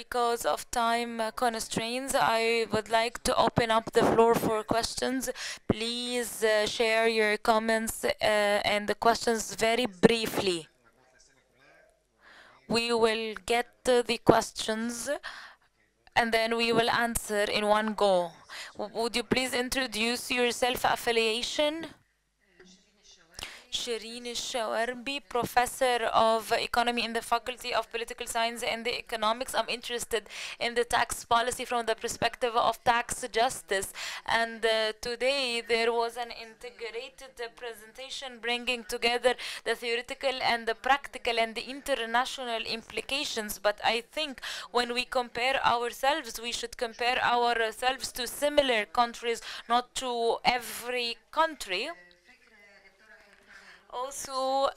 Because of time constraints, I would like to open up the floor for questions. Please share your comments and the questions very briefly. We will get the questions and then we will answer in one go. Would you please introduce your self-affiliation? Shireen Shawarbi, professor of economy in the Faculty of Political Science and Economics. I'm interested in the tax policy from the perspective of tax justice. And today there was an integrated presentation bringing together the theoretical and the practical and the international implications. But I think when we compare ourselves, we should compare ourselves to similar countries, not to every country. Also,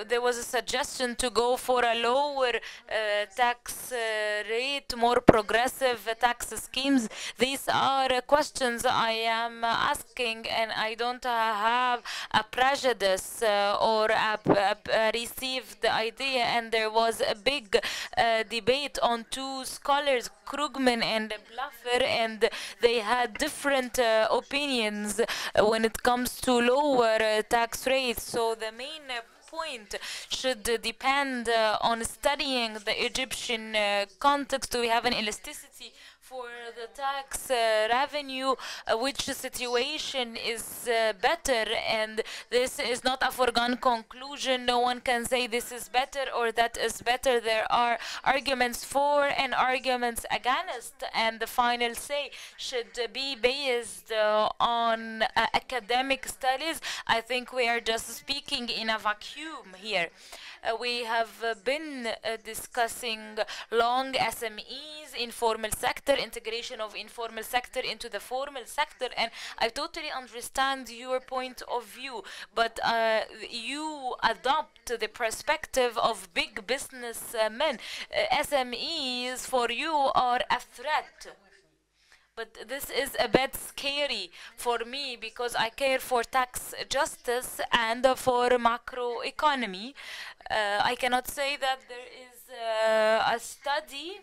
there was a suggestion to go for a lower tax rate, more progressive tax schemes. These are questions I am asking, and I don't have a prejudice or a received idea. And there was a big debate on two scholars, Krugman and Bluffer, and they had different opinions when it comes to lower tax rates. So the main point should depend on studying the Egyptian context. We have an elasticity for the tax revenue, which situation is better, and this is not a foregone conclusion. No one can say this is better or that is better. There are arguments for and arguments against, and the final say should be based on academic studies. I think we are just speaking in a vacuum here. We have been discussing long SMEs, informal sector, integration of informal sector into the formal sector, and I totally understand your point of view, but you adopt the perspective of big businessmen. SMEs for you are a threat. But this is a bit scary for me because I care for tax justice and for macroeconomy. I cannot say that there is a study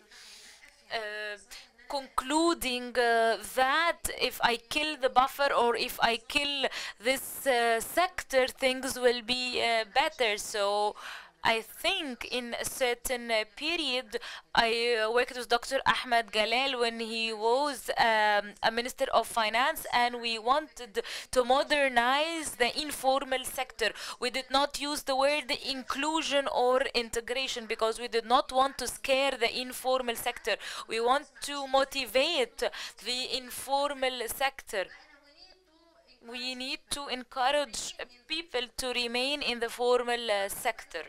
concluding that if I kill the buffer or if I kill this sector, things will be better. So I think in a certain period, I worked with Dr. Ahmed Galal when he was a Minister of Finance, and we wanted to modernize the informal sector. We did not use the word inclusion or integration because we did not want to scare the informal sector. We want to motivate the informal sector. We need to encourage people to remain in the formal sector.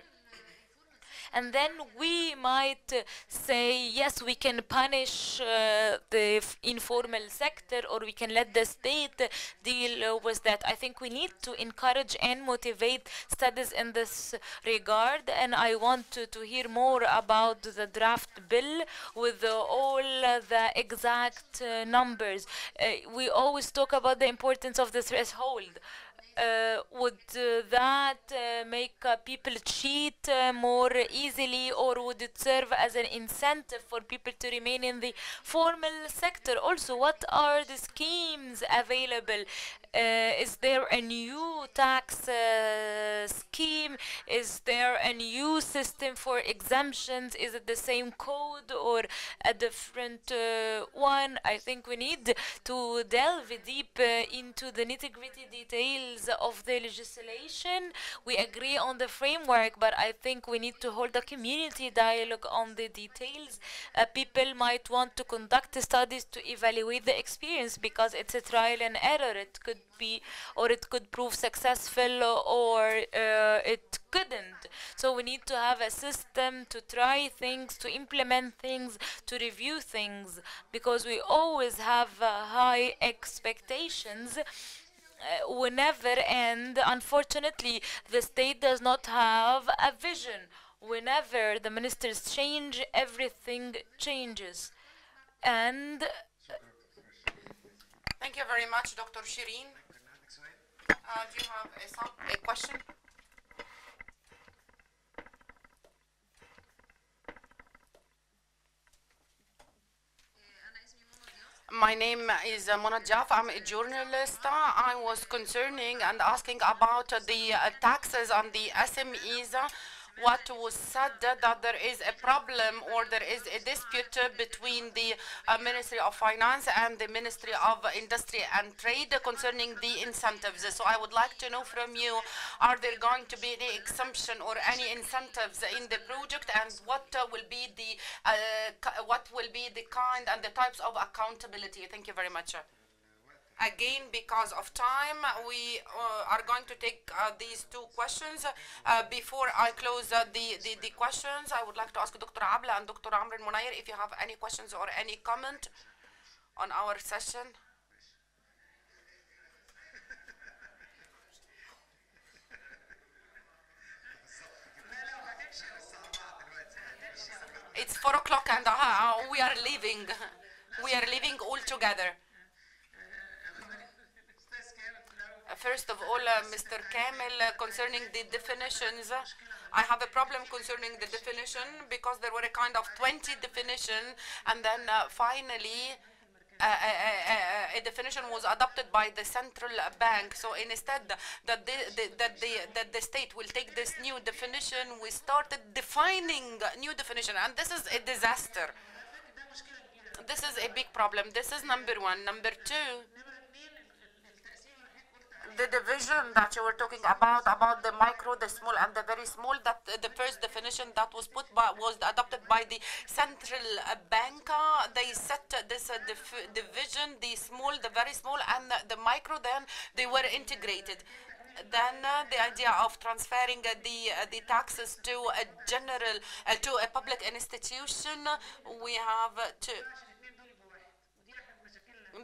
And then we might say, yes, we can punish the informal sector, or we can let the state deal with that. I think we need to encourage and motivate studies in this regard, and I want to hear more about the draft bill with all the exact numbers. We always talk about the importance of the threshold. Would that make people cheat more easily, or would it serve as an incentive for people to remain in the formal sector? Also, what are the schemes available? Is there a new tax scheme? Is there a new system for exemptions? Is it the same code or a different one? I think we need to delve deep into the nitty-gritty details of the legislation. We agree on the framework, but I think we need to hold a community dialogue on the details. People might want to conduct studies to evaluate the experience because it's a trial and error. It could be, or it could prove successful, or it couldn't. So we need to have a system to try things, to implement things, to review things, because we always have high expectations whenever, and unfortunately the state does not have a vision. Whenever the ministers change, everything changes. And thank you very much, Dr. Shireen. Do you have a question? My name is Mona Jaf. I'm a journalist. I was concerning and asking about the taxes on the SMEs. What was said that there is a problem or there is a dispute between the Ministry of Finance and the Ministry of Industry and Trade concerning the incentives. So I would like to know from you, are there going to be any exemption or any incentives in the project, and what will be the kind and the types of accountability? Thank you very much. Again, because of time, we are going to take these two questions. Before I close the questions, I would like to ask Dr. Abla and Dr. Amr Munayer if you have any questions or any comment on our session. It's 4 o'clock and we are leaving. We are leaving all together. First of all, Mr. Kamel, concerning the definitions, I have a problem concerning the definition because there were a kind of 20 definition, and then finally a definition was adopted by the central bank. So instead that the state will take this new definition, we started defining new definition, and this is a disaster. This is a big problem. This is number one. Number two, the division that you were talking about the micro, the small, and the very small, that the first definition that was was adopted by the central bank. They set this division, the small, the very small, and the micro, then they were integrated. Then the idea of transferring the taxes to a general, to a public institution, we have to.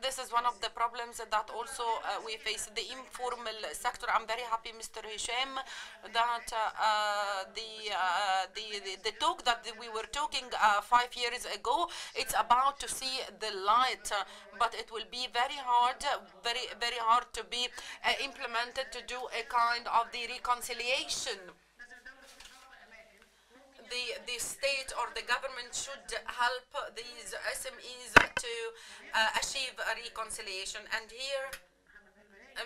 This is one of the problems that also we face, the informal sector. I'm very happy, Mr. Hisham, that the talk that we were talking 5 years ago, it's about to see the light, but it will be very hard, very hard to be implemented, to do a kind of the reconciliation. The state or the government should help these SMEs to achieve a reconciliation. And here,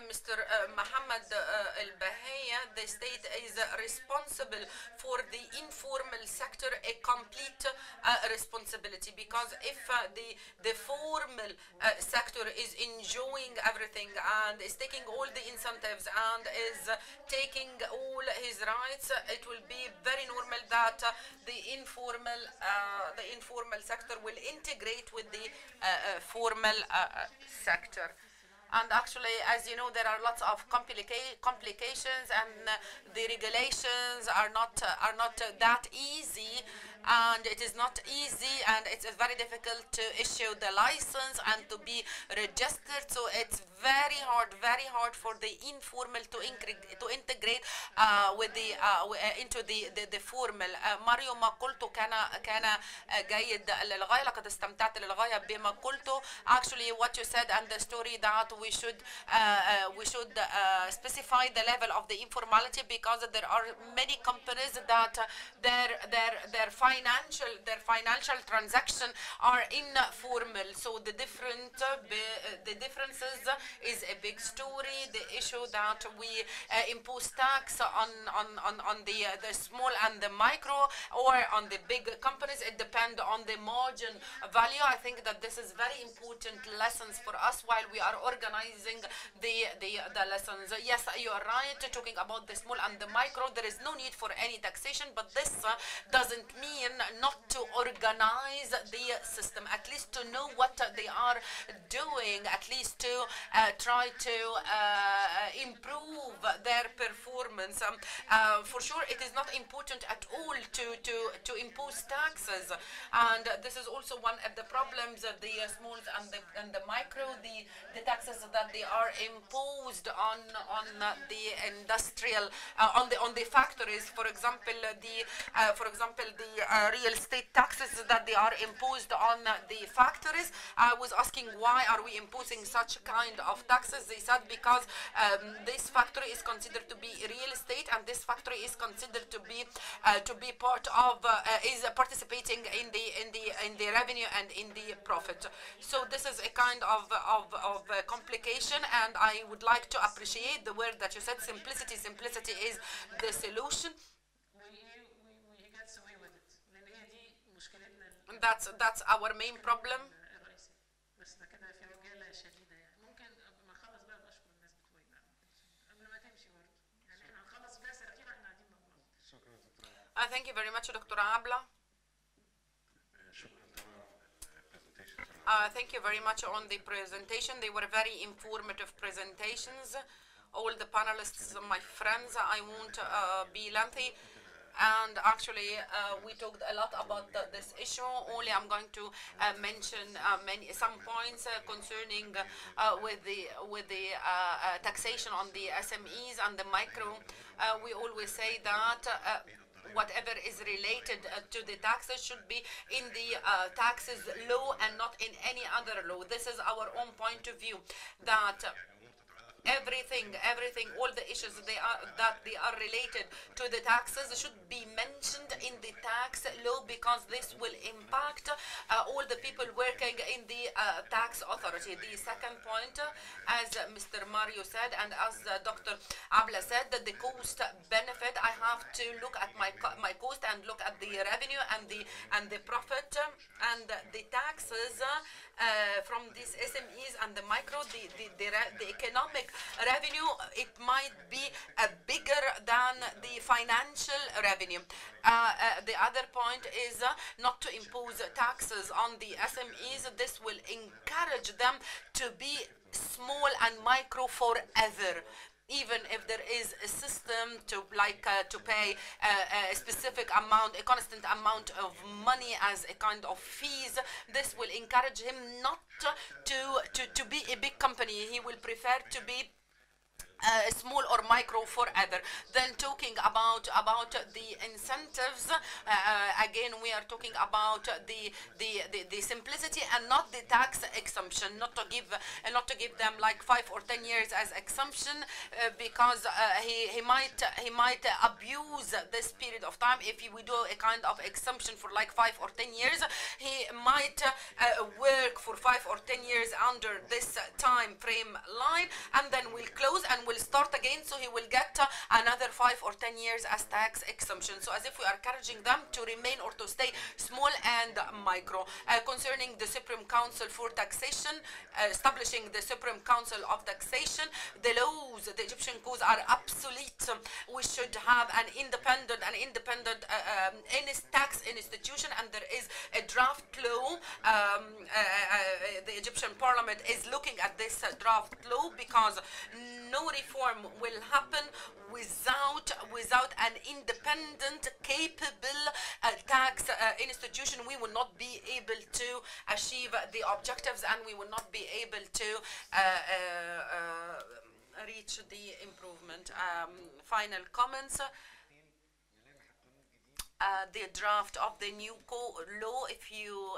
Mr. Mohammed Al-Bahaya, the state is responsible for the informal sector, a complete responsibility, because if the formal sector is enjoying everything and is taking all the incentives and is taking all his rights, it will be very normal that the informal sector will integrate with the formal sector. And actually, as you know, there are lots of complications, and the regulations are not that easy, and it is not easy, and it's very difficult to issue the license and to be registered. So it's very hard for the informal to integrate with the into the formal. ماريو ما قلته كان جيد للغاية. لقد استمتعت للغاية بما قلته. Actually, what you said and the story that we should specify the level of the informality, because there are many companies that their financial transactions are informal. So the differences is a big story. The issue that we impose tax on the small and the micro, or on the big companies, it depends on the margin value. I think that this is very important lessons for us while we are organizing the lessons. Yes, you are right, talking about the small and the micro, there is no need for any taxation, but this doesn't mean not to organize the system, at least to know what they are doing, at least to try to improve their performance. For sure, it is not important at all to impose taxes, and this is also one of the problems of the small and the micro, the taxes that they are imposed on the industrial, on the factories. For example, the real estate taxes that they are imposed on the factories. I was asking why are we imposing such kind of taxes. They said because this factory is considered to be real estate, and this factory is considered to be part of is participating in the revenue and in the profit. So this is a kind of complication, and I would like to appreciate the word that you said, simplicity. Simplicity is the solution. That's our main problem. Thank you very much, Dr. Abla. Thank you very much on the presentation. They were very informative presentations. All the panelists, my friends, I won't be lengthy. And actually, we talked a lot about this issue. Only I'm going to mention some points concerning with the taxation on the SMEs and the micro. We always say that whatever is related to the taxes should be in the taxes law and not in any other law. This is our own point of view, that everything, all the issues that they are related to the taxes should be mentioned in the tax law, because this will impact all the people working in the tax authority. The second point, as Mr. Mario said, and as Dr. Abla said, that the cost benefit, I have to look at my cost and look at the revenue and the profit and the taxes from these SMEs and the micro, the economic revenue, it might be bigger than the financial revenue. The other point is not to impose taxes on the SMEs. This will encourage them to be small and micro forever. Even if there is a system to pay a specific amount, a constant amount of money as a kind of fees, this will encourage him not to be a big company. He will prefer to be small or micro forever. Then talking about the incentives, again we are talking about the simplicity and not the tax exemption, not to give them like 5 or 10 years as exemption, because he might abuse this period of time. If we do a kind of exemption for like 5 or 10 years, he might work for 5 or 10 years under this time frame line, and then we'll close and will start again, so he will get another 5 or 10 years as tax exemption. So as if we are encouraging them to remain or to stay small and micro. Concerning the Supreme Council for Taxation, establishing the Supreme Council of Taxation, the laws, the Egyptian codes are obsolete. We should have an independent tax institution, and there is a draft law. The Egyptian Parliament is looking at this draft law, because no reform will happen without an independent, capable tax institution. We will not be able to achieve the objectives, and we will not be able to reach the improvement. Final comments. The draft of the new law, if you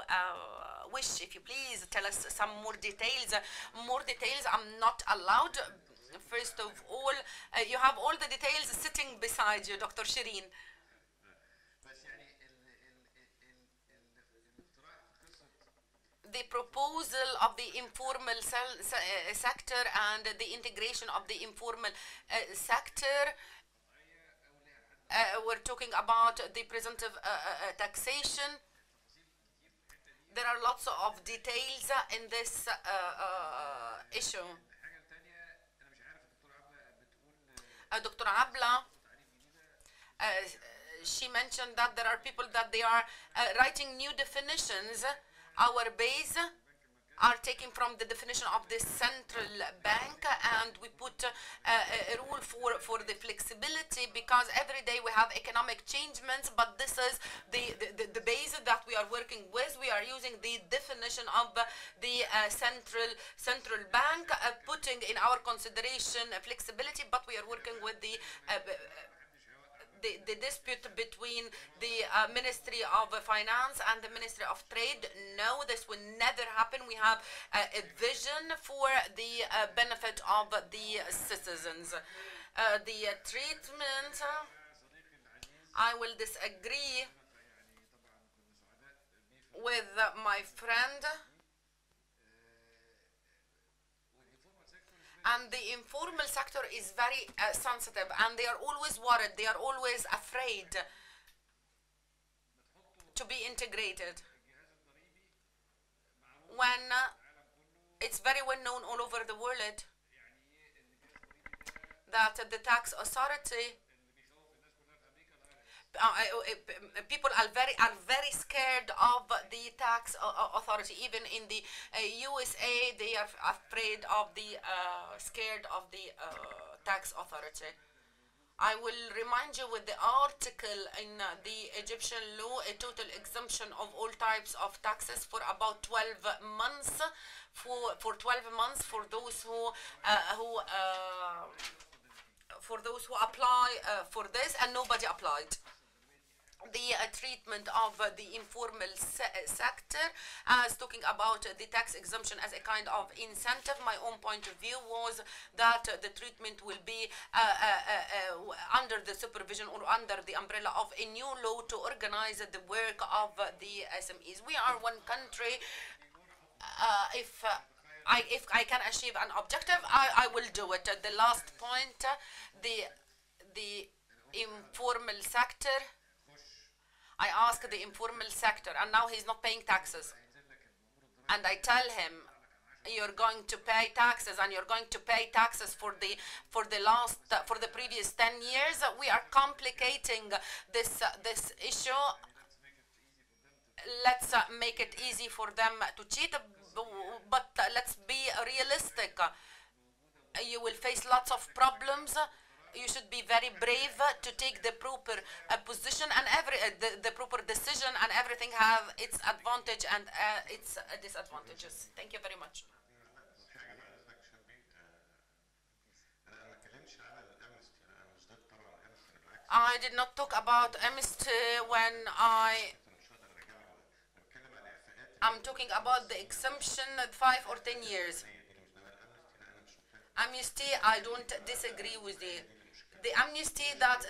wish, if you please, tell us some more details. I'm not allowed. First of all, you have all the details sitting beside you, Dr. Shireen. The proposal of the informal sector and the integration of the informal sector, we're talking about the presumptive taxation. There are lots of details in this issue. Dr. Abla, she mentioned that there are people that they are writing new definitions. Our base are taken from the definition of the central bank, and we put a rule for the flexibility, because every day we have economic changements, but this is the base that we are working with. We are using the definition of the central bank, putting in our consideration flexibility, but we are working with the the dispute between the Ministry of Finance and the Ministry of Trade. No, this will never happen. We have a vision for the benefit of the citizens. The treatment, I will disagree with my friend. And the informal sector is very sensitive, and they are always worried, they are always afraid to be integrated. When it's very well known all over the world that the tax authority, people are very scared of the tax authority. Even in the USA, they are afraid of the scared of the tax authority. I will remind you with the article in the Egyptian law, a total exemption of all types of taxes for about 12 months. For 12 months for those who apply for this, and nobody applied. The treatment of the informal sector, as talking about the tax exemption as a kind of incentive. My own point of view was that the treatment will be under the supervision or under the umbrella of a new law to organize the work of the SMEs. We are one country. If I can achieve an objective, I will do it. The last point, the informal sector. I ask the informal sector, and now he's not paying taxes. And I tell him, you're going to pay taxes, and you're going to pay taxes for the previous 10 years. We are complicating this issue. Let's make it easy for them to cheat, but let's be realistic. You will face lots of problems. You should be very brave to take the proper position, and the proper decision, and everything have its advantage and its disadvantages. Thank you very much. I did not talk about amnesty when I'm talking about the exemption 5 or 10 years. Amnesty, I don't disagree with you. The amnesty that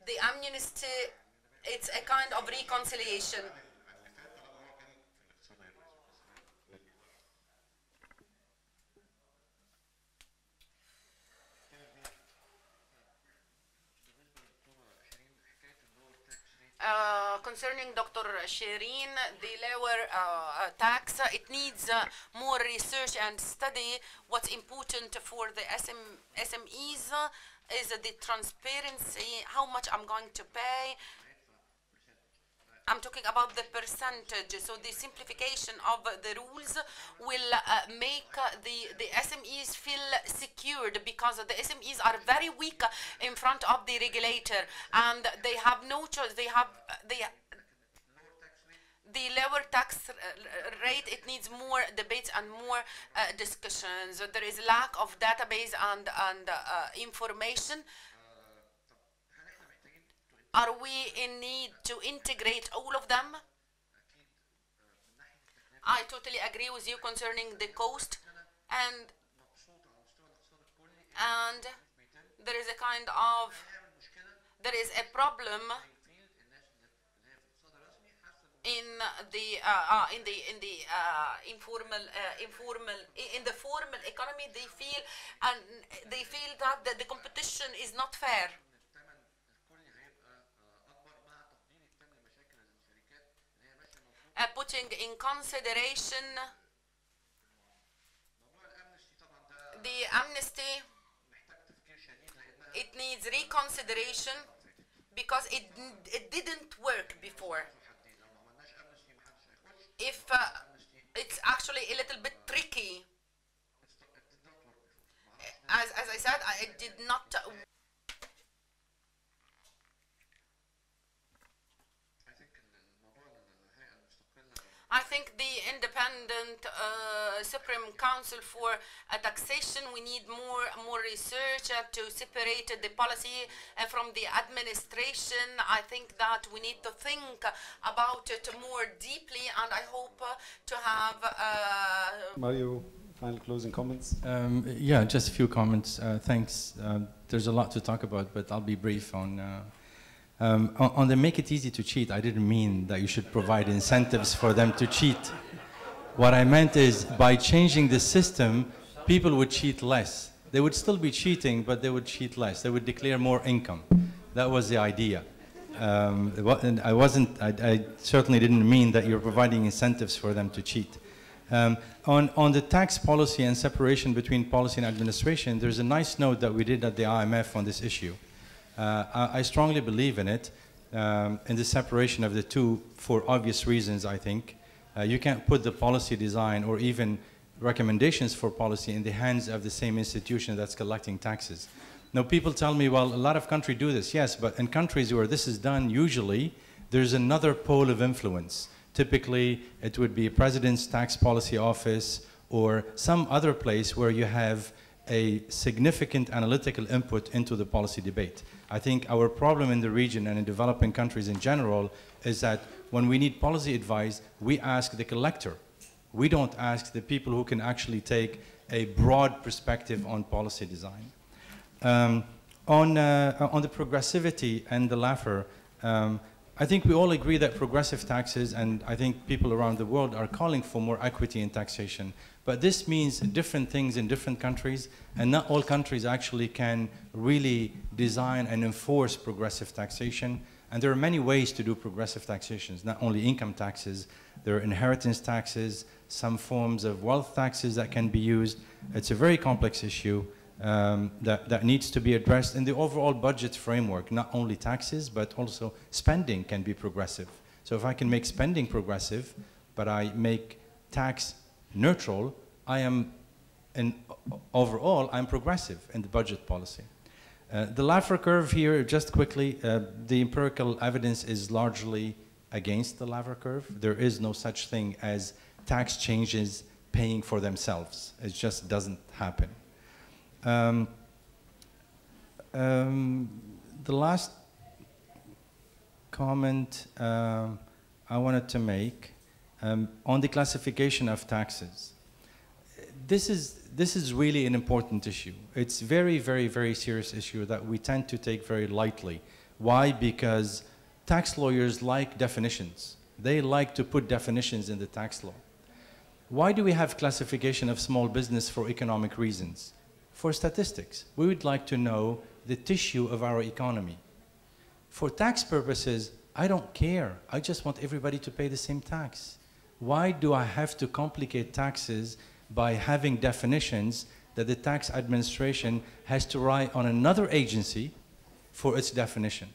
the amnesty, it's a kind of reconciliation. Concerning Dr. Shireen, the lower tax, it needs more research and study. What's important for the SMEs is the transparency, how much I'm going to pay. I'm talking about the percentage. So the simplification of the rules will make the SMEs feel secured, because the SMEs are very weak in front of the regulator, and they have no choice. They have the lower tax rate. It needs more debates and more discussions. There is lack of database and information. Are we in need to integrate all of them? I totally agree with you concerning the cost, and there is a problem in the formal economy. They feel that the competition is not fair. Putting in consideration the amnesty, it needs reconsideration, because it didn't work before. If it's actually a little bit tricky, as I said, it did not. I think the independent Supreme Council for Taxation, we need more research to separate the policy from the administration. I think that we need to think about it more deeply, and I hope to have Mario, final closing comments? Yeah, just a few comments. Thanks. There's a lot to talk about, but I'll be brief on the make it easy to cheat. I didn't mean that you should provide incentives for them to cheat. What I meant is by changing the system, people would cheat less. They would still be cheating, but they would cheat less. They would declare more income. That was the idea. I certainly didn't mean that you're providing incentives for them to cheat. On the tax policy and separation between policy and administration, there's a nice note that we did at the IMF on this issue. I strongly believe in it, in the separation of the two for obvious reasons, I think. You can't put the policy design or even recommendations for policy in the hands of the same institution that's collecting taxes. Now, people tell me, well, a lot of countries do this. Yes, but in countries where this is done, usually there's another pole of influence. Typically, it would be a president's tax policy office or some other place where you have a significant analytical input into the policy debate. I think our problem in the region and in developing countries in general is that when we need policy advice, we ask the collector. We don't ask the people who can actually take a broad perspective on policy design. On the progressivity and the LAFER, I think we all agree that progressive taxes, and I think people around the world are calling for more equity in taxation. But this means different things in different countries, and not all countries actually can really design and enforce progressive taxation. And there are many ways to do progressive taxations, not only income taxes. There are inheritance taxes, some forms of wealth taxes that can be used. It's a very complex issue that needs to be addressed in the overall budget framework. Not only taxes, but also spending can be progressive. So if I can make spending progressive, but I make tax neutral, overall, I'm progressive in the budget policy. The LAFER curve here, just quickly, the empirical evidence is largely against the LAFER curve. There is no such thing as tax changes paying for themselves. It just doesn't happen. The last comment I wanted to make on the classification of taxes. This is really an important issue. It's very, very, very serious issue that we tend to take very lightly. Why? Because tax lawyers like definitions. They like to put definitions in the tax law. Why do we have classification of small business for economic reasons? For statistics. We would like to know the tissue of our economy. For tax purposes, I don't care. I just want everybody to pay the same tax. Why do I have to complicate taxes by having definitions that the tax administration has to rely on another agency for its definition?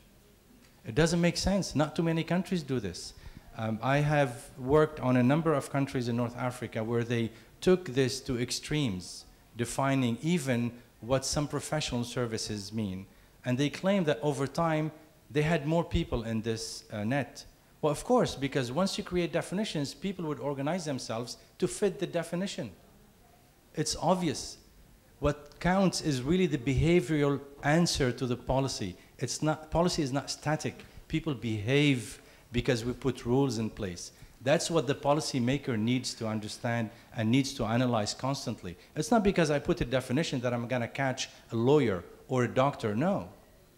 It doesn't make sense. Not too many countries do this. I have worked on a number of countries in North Africa where they took this to extremes, defining even what some professional services mean. And they claim that over time, they had more people in this net. Well, of course, because once you create definitions, people would organize themselves to fit the definition. It's obvious. What counts is really the behavioral answer to the policy. Policy is not static. People behave because we put rules in place. That's what the policymaker needs to understand and needs to analyze constantly. It's not because I put a definition that I'm gonna catch a lawyer or a doctor, no.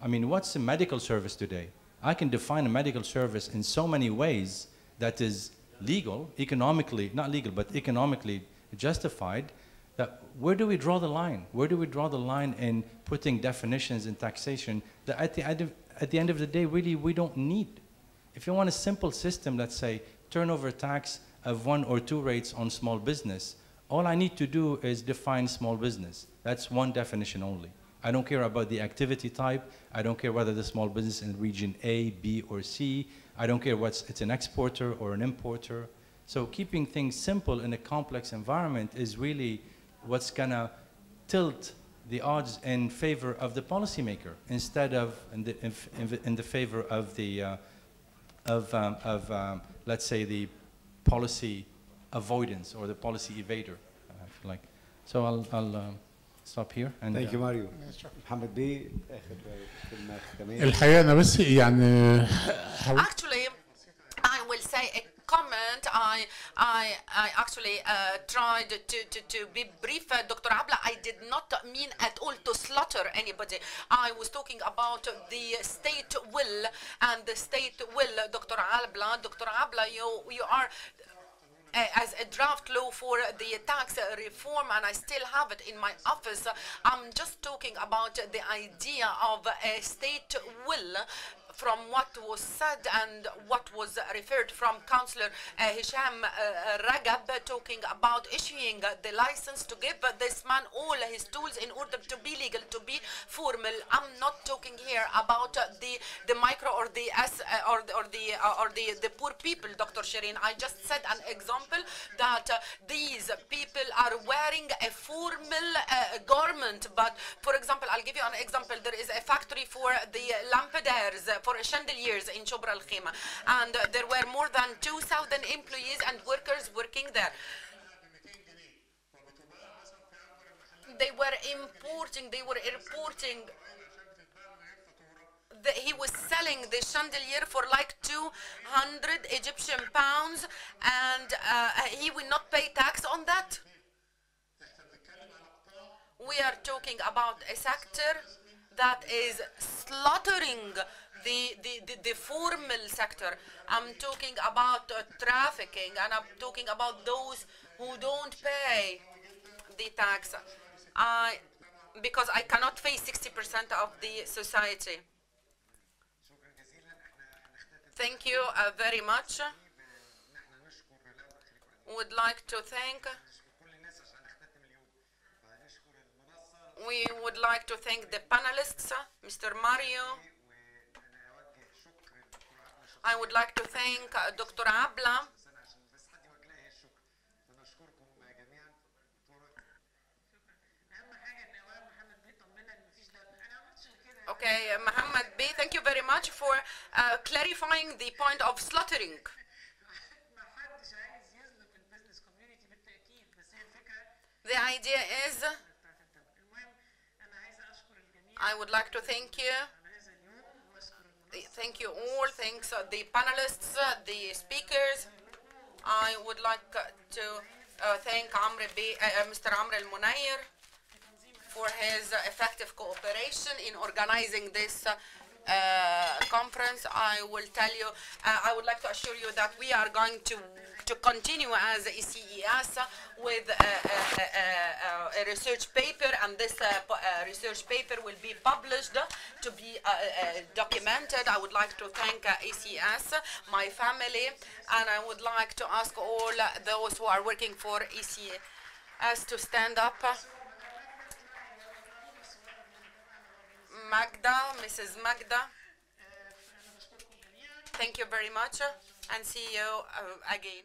I mean, what's a medical service today? I can define a medical service in so many ways that is legal, economically, not legal, but economically justified, that where do we draw the line? Where do we draw the line in putting definitions in taxation that at the end of the day, really, we don't need? If you want a simple system, let's say, turnover tax of 1 or 2 rates on small business, all I need to do is define small business. That's one definition only. I don't care about the activity type. I don't care whether the small business in region A, B, or C. I don't care whether it's an exporter or an importer. So keeping things simple in a complex environment is really what's gonna tilt the odds in favor of the policymaker instead of in the favor of the let's say the policy avoidance or the policy evader. I feel like. So I'll stop here. And Thank you, Mario. محمد بيه آخر كلمة ختامية. الحقيقة أنا بس يعني Actually, I will say a comment. I actually tried to be brief. Dr. Abla, I did not mean at all to slaughter anybody. I was talking about the state will and the state will. Dr. Abla, you are as a draft law for the tax reform, and I still have it in my office. I'm just talking about the idea of a state will from what was said and what was referred from Councillor Hisham Ragab, talking about issuing the license to give this man all his tools in order to be legal, to be formal. I'm not talking here about the micro or the the poor people, Dr. Shireen. I just said an example that these people are wearing a formal garment. But for example, I'll give you an example. There is a factory for the lampadaires, for chandeliers in Shobra Al Khima, and there were more than 2,000 employees and workers working there. They were importing, they were reporting. He was selling the chandelier for like 200 Egyptian pounds, and he will not pay tax on that. We are talking about a sector that is slaughtering the formal sector. I'm talking about trafficking, and I'm talking about those who don't pay the tax. Because I cannot face 60% of the society. Thank you very much. Would like to thank. We would like to thank the panelists, Mr. Mario. I would like to thank Dr. Abla. Okay, Mohammed B, thank you very much for clarifying the point of slaughtering. The idea is, I would like to thank you. Thank you all. Thanks the panelists, the speakers. I would like to thank Mr. Amr Al-Munayr for his effective cooperation in organizing this conference. I will tell you, I would like to assure you that we are going to continue as ECES with a research paper, and this research paper will be published to be documented. I would like to thank ECES, my family, and I would like to ask all those who are working for ECES to stand up. Magda, Mrs. Magda, thank you very much, and see you again.